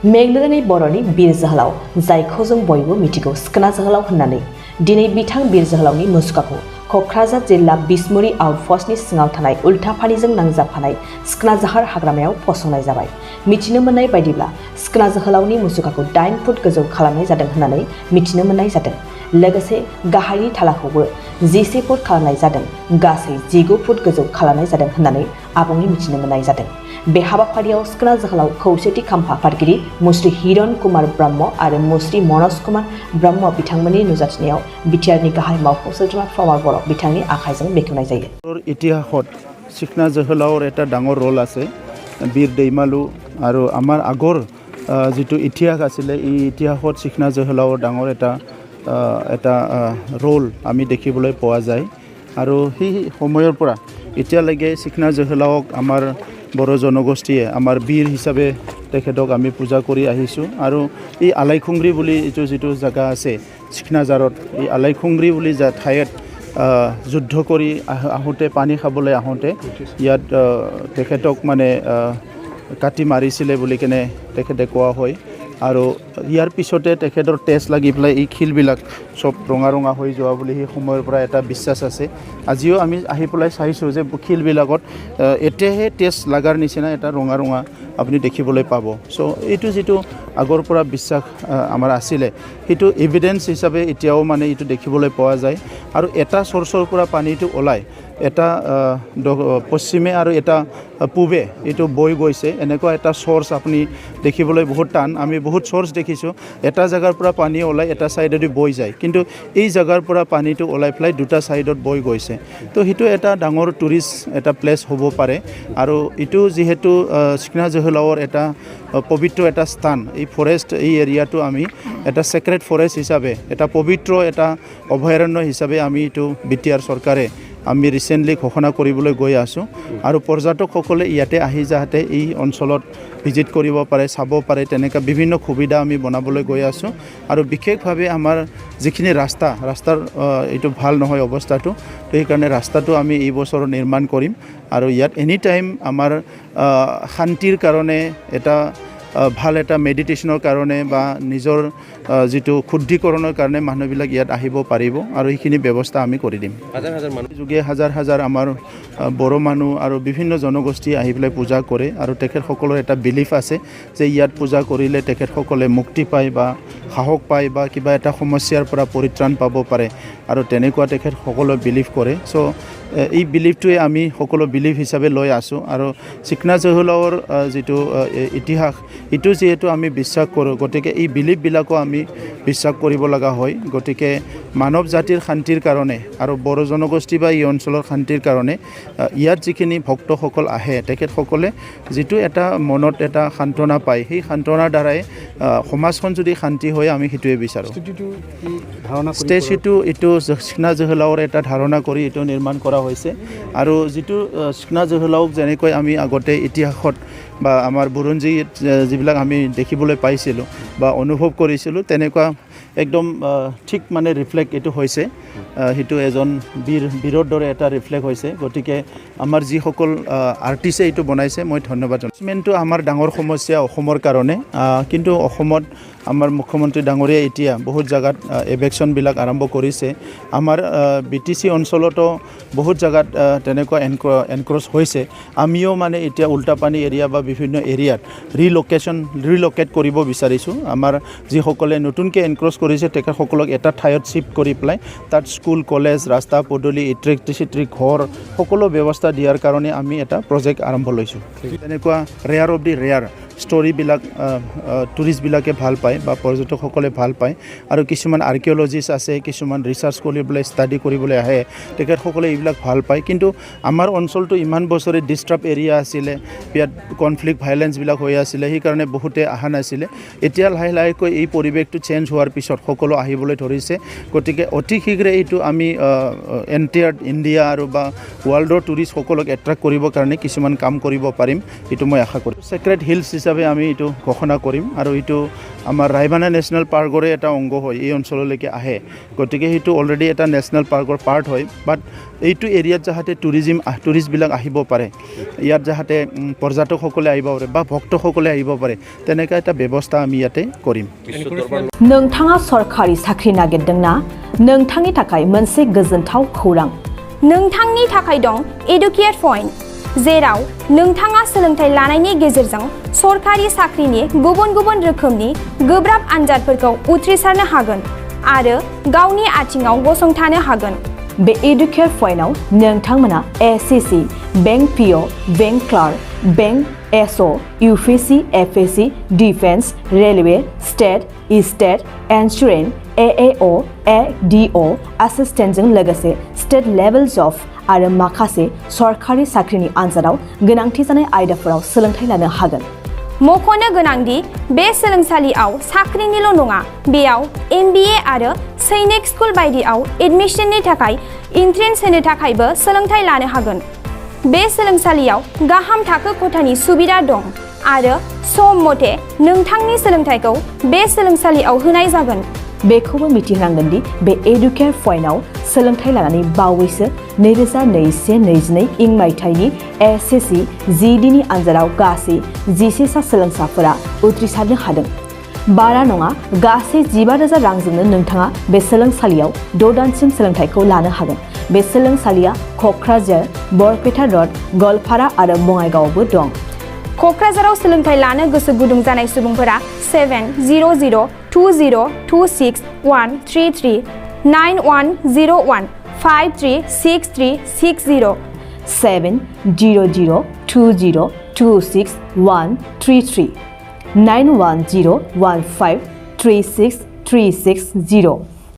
मेघलोनि बर'नि बीर जोहोलाव जायखौ जों बयबो मिथिगौ सिखोना जोहोलाव होननानै दिनै बिथां बीर जोहोलावनि मुसुखाखौ क'क्राझार जिल्ला बिसमुरि आउटपस्टनि सिङाव थानाय उल्टापानिजों नांजाबफानाय सिखोना जाहार हाग्रामायाव फसंनाय जाबाय। मिथिनो मोननाय बायदिब्ला सिखोना जोहोलावनि मुसुखाखौ 8 फुट गोजौ खालामनाय जादों होननानै मिथिनो मोननाय जादों। लोगोसे गाहायनि थालाखौबो 14 फुट खालामनाय जादों। गासै 19 फुट गोजौ खालामनाय जादों होननानै आबुङै मिथिनो मोननाय जादों। बे हाबाफारियाव सिखोना जोहोलाव खौसेथि खाम्फा आफादगिरि मुस्रि हिरन कुमार ब्रह्म आरो मुस्रि मनज कुमार ब्रह्म बिथांमोननि नुजाथिनायाव बिटिआरनि गाहाय मावख' सोद्रोमा प्रमद बर' बिथांनि आखाइजों बेखेवनाय जायो। इतिहासत सिखोना जोहोलावर এটা ডাঙৰ ৰোল আছে। বীৰ दैमालु আৰু আমাৰ আগৰ যিটো ইতিহাস আছিলে এই ইতিহাসত সিখনা जोहोलावर ডাঙৰ এটা ৰোল আমি দেখিবলৈ পোৱা যায় আৰু সেই সময়ৰ পৰা এতিয়ালৈকে সিখনা जोहोलावক আমাৰ বড়ো জনগোষ্ঠীয়ে আমাৰ বীৰ হিচাপে তেখেতক আমি পূজা কৰি আহিছোঁ আৰু এই আলাইখুংৰি বুলি যিটো জায়গা আছে সিখনাজাৰত এই আলাইখুংৰি বুলি ঠাইত যুদ্ধ কৰি আহোঁতে পানী খাবলৈ আহোঁতে ইয়াত তেখেতক মানে কাটি মাৰিছিলে বুলি কেনে তেখেতে কোৱা হয় আৰু ইয়াৰ পিছতে তেখেতৰ তেজ লাগি পেলাই এই শিলবিলাক সব ৰঙা ৰঙা হৈ যোৱা বুলি সেই সময়ৰ পৰা এটা বিশ্বাস আছে। আজিও আমি আহি পেলাই চাইছোঁ যে শিলবিলাকত এতিয়াহে তেজ লাগাৰ নিচিনা এটা ৰঙা ৰঙা আপুনি দেখিবলৈ পাব। চ' এইটো যিটো আগৰ পৰা বিশ্বাস আমাৰ আছিলে সেইটো এভিডেন্স হিচাপে এতিয়াও মানে এইটো দেখিবলৈ পোৱা যায় আৰু এটা চ'ৰ্চৰ পৰা পানীটো ওলাই এটা পশ্চিমে আৰু এটা পূবে এইটো বৈ গৈছে। এনেকুৱা এটা চ'ৰ্চ আপুনি দেখিবলৈ বহুত টান। আমি বহুত চ'ৰ্চ দেখিছোঁ এটা জেগাৰ পৰা পানী ওলাই এটা ছাইডেদি বৈ যায়, কিন্তু এই জেগাৰ পৰা পানীটো ওলাই পেলাই দুটা ছাইডত বৈ গৈছে। তো সেইটো এটা ডাঙৰ টুৰিষ্ট এটা প্লেচ হ'ব পাৰে আৰু এইটো যিহেতু সিখনা जोहोलावर এটা পবিত্ৰ এটা স্থান, এই ফৰেষ্ট এই এৰিয়াটো আমি এটা ছেক্ৰেট ফৰেষ্ট হিচাপে এটা পবিত্ৰ এটা অভয়াৰণ্য হিচাপে আমি এইটো বিটিআৰ চৰকাৰে আমি ৰিচেণ্টলি ঘোষণা কৰিবলৈ গৈ আছোঁ আৰু পৰ্যটকসকলে ইয়াতে আহি যাতে এই অঞ্চলত ভিজিট কৰিব পাৰে, চাব পাৰে, তেনেকুৱা বিভিন্ন সুবিধা আমি বনাবলৈ গৈ আছোঁ আৰু বিশেষভাৱে আমাৰ যিখিনি ৰাস্তাৰ এইটো ভাল নহয় অৱস্থাটো, তো সেইকাৰণে ৰাস্তাটো আমি এই বছৰ নিৰ্মাণ কৰিম আৰু ইয়াত এনি টাইম আমাৰ শান্তিৰ কাৰণে এটা ভাল এটা মেডিটেশ্যনৰ কাৰণে বা নিজৰ যিটো শুদ্ধিকৰণৰ কাৰণে মানুহবিলাক ইয়াত আহিব পাৰিব আৰু এইখিনি ব্যৱস্থা আমি কৰি দিম। হাজাৰ আমাৰ বড়ো মানুহ আৰু বিভিন্ন জনগোষ্ঠী আহি পেলাই পূজা কৰে আৰু তেখেতসকলৰ এটা বিলিফ আছে যে ইয়াত পূজা কৰিলে তেখেতসকলে মুক্তি পায় বা সাহস পায় বা কিবা এটা সমস্যাৰ পৰা পৰিত্ৰাণ পাব পাৰে আৰু তেনেকুৱা তেখেতসকলে বিলিভ কৰে। চ' এই বিলিফটোৱে আমি সকলো বিলিফ হিচাপে লৈ আছোঁ আৰু সিখনা जोहोलावर যিটো ইতিহাস এইটো যিহেতু আমি বিশ্বাস কৰোঁ, গতিকে এই বিলিফবিলাকো আমি বিশ্বাস কৰিব লগা হয়। গতিকে মানৱ জাতিৰ শান্তিৰ কাৰণে আৰু বড়ো জনগোষ্ঠী বা এই অঞ্চলৰ শান্তিৰ কাৰণে ইয়াত যিখিনি ভক্তসকল আহে তেখেতসকলে যিটো এটা মনত এটা সান্তনা পায়, সেই সান্তনাৰ দ্বাৰাই সমাজখন যদি শান্তি হয় আমি সেইটোৱে বিচাৰোঁ। ষ্টেচুটো এইটো সিখনা जोहोलावर এটা ধাৰণা কৰি এইটো নিৰ্মাণ কৰা হৈছে আৰু যিটো সিখনা जोहोलावক যেনেকৈ আমি আগতে ইতিহাসত বা আমাৰ বুৰঞ্জী যিবিলাক আমি দেখিবলৈ পাইছিলোঁ বা অনুভৱ কৰিছিলোঁ তেনেকুৱা একদম ঠিক মানে ৰিফ্লেক্ট এইটো হৈছে, সেইটো এজন বীৰৰ দৰে এটা ৰিফ্লেক্ট হৈছে। গতিকে আমাৰ যিসকল আৰ্টিষ্টে এইটো বনাইছে মই ধন্যবাদ জনাইছোঁ। মেইনটো আমাৰ ডাঙৰ সমস্যা অসমৰ কাৰণে, কিন্তু অসমত আমাৰ মুখ্যমন্ত্ৰী ডাঙৰীয়া এতিয়া বহুত জেগাত এভেকশ্যনবিলাক আৰম্ভ কৰিছে। আমাৰ BTC অঞ্চলতো বহুত জেগাত তেনেকুৱা এনক্ৰ'চ হৈছে। আমিও মানে এতিয়া উল্টাপানী এৰিয়া বা বিভিন্ন এৰিয়াত ৰিল'কেট কৰিব বিচাৰিছোঁ। আমাৰ যিসকলে নতুনকৈ এনক্ৰ'চ কৰিছে তেখেতসকলক এটা ঠাইত শ্বিফ্ট কৰি পেলাই তাত স্কুল, কলেজ, ৰাস্তা পদূলি, ইলেক্ট্ৰিচিটি, ঘৰ সকলো ব্যৱস্থা দিয়াৰ কাৰণে আমি এটা প্ৰজেক্ট আৰম্ভ লৈছোঁ। তেনেকুৱা ৰেয়াৰ অফ দি ৰেয়াৰ ষ্টৰিবিলাক টুৰিষ্টবিলাকে ভাল পায় বা পৰ্যটকসকলে ভাল পায় আৰু কিছুমান আৰ্কিঅ'লজিষ্ট আছে, কিছুমান ৰিচাৰ্চ কৰিবলৈ ষ্টাডি কৰিবলৈ আহে, তেখেতসকলে এইবিলাক ভাল পায়। কিন্তু আমাৰ অঞ্চলটো ইমান বছৰে ডিষ্টাৰ্ব এৰিয়া আছিলে, ইয়াত কনফ্লিক্ট ভাইলেঞ্চবিলাক হৈ আছিলে, সেইকাৰণে বহুতে অহা নাছিলে। এতিয়া লাহেকৈ এই পৰিৱেশটো চেঞ্জ হোৱাৰ পিছত সকলো আহিবলৈ ধৰিছে। গতিকে অতি শীঘ্ৰে এইটো আমি এণ্টায়াৰ ইণ্ডিয়া আৰু বা ৱৰ্ল্ডৰ টুৰিষ্টসকলক এট্ৰেক্ট কৰিবৰ কাৰণে কিছুমান কাম কৰিব পাৰিম, এইটো মই আশা কৰোঁ। ছেক্ৰেট হিলছ হিচাপে আমি এইটো ঘোষণা কৰিম আৰু এইটো আমাৰ ৰায়বানা নেশ্যনেল পাৰ্কৰে এটা অংগ হয় এই অঞ্চললৈকে আহে গতিকে সেইটো অলৰেডি এটা নেশ্যনেল পাৰ্কৰ পাৰ্ট হয় বাট এইটো এৰিয়াত যাতে টুৰিষ্টবিলাক আহিব পাৰে ইয়াত যাতে পৰ্যটকসকলে আহিব পাৰে বা ভক্তসকলে আহিব পাৰে তেনেকুৱা এটা ব্যৱস্থা আমি ইয়াতে কৰিম नोंथाङा सरखारि साख्रि नागिरदोंना नोंथांनि थाखाय मोनसे गोजोनथाव खौरां नोंथांनि थाखाय दं एडुकेट पॉइंट जेराव नोंथाङा सोलोंथाइ लानायनि गेजेरजों सरखारि साख्रिनि गुबुन गुबुन रोखोमनि गोब्राब आनजादफोरखौ उथ्रिसारनो हागोन आरो गावनि आथिङाव गसंथानो हागोन बे एडुकेट पॉइन्टआव नोंथांमोना SSC bank PO bank clerk bank SO UPSC FSC defence railway state insurance AAO ADO एसिस्टेन्टजों लोगोसे स्टेट लेभेल जब आरो माखासे सरखारि साख्रिनि आनजादाव गोनांथि जानाय आयदाफोराव सोलोंथाइ लानो हागोन मख'नो गोनांदि बे सोलोंसालियाव साख्रिनिल' नङा बेयाव एमबिए आरो सैनिक स्कुल बायदियाव एडमिशननि थाखाय एन्ट्रेन्स होनो थाखायबो सोलोंथाइ लानो हागोन बे सोलोंसालियाव गाहाम थाखो खथानि सुबिदा दं आरो सम मथे नोंथांनि सोलोंथाइखौ बे सोलोंसालियाव होनाय जागोन बेखौबो मिथिनांगोन दि बे एडुकेट पॉइन्टआव सोलोंथाइ लानानै बावैसो 2021-22 इं मायथाइनि एसएससी जिडिनि आनजादाव गासै 11 सा सोलोंसाफोरा उथ्रिसारनो हादों बारा नङा गासै 15,000 रांजोंनो नोंथाङा बे सोलोंसालियाव 6 दानसिम सोलोंथाइखौ लानो हागोन बे सोलोंसालिया क'क्राझार बरपेटा रड गलपारा आरो बङाइगावआवबो दं क'क्राझाराव सोलोंथाइ लानो गोसो गुदुं जानाय सुबुंफोरा 70020261333 9101 536360 70020261333 9101536360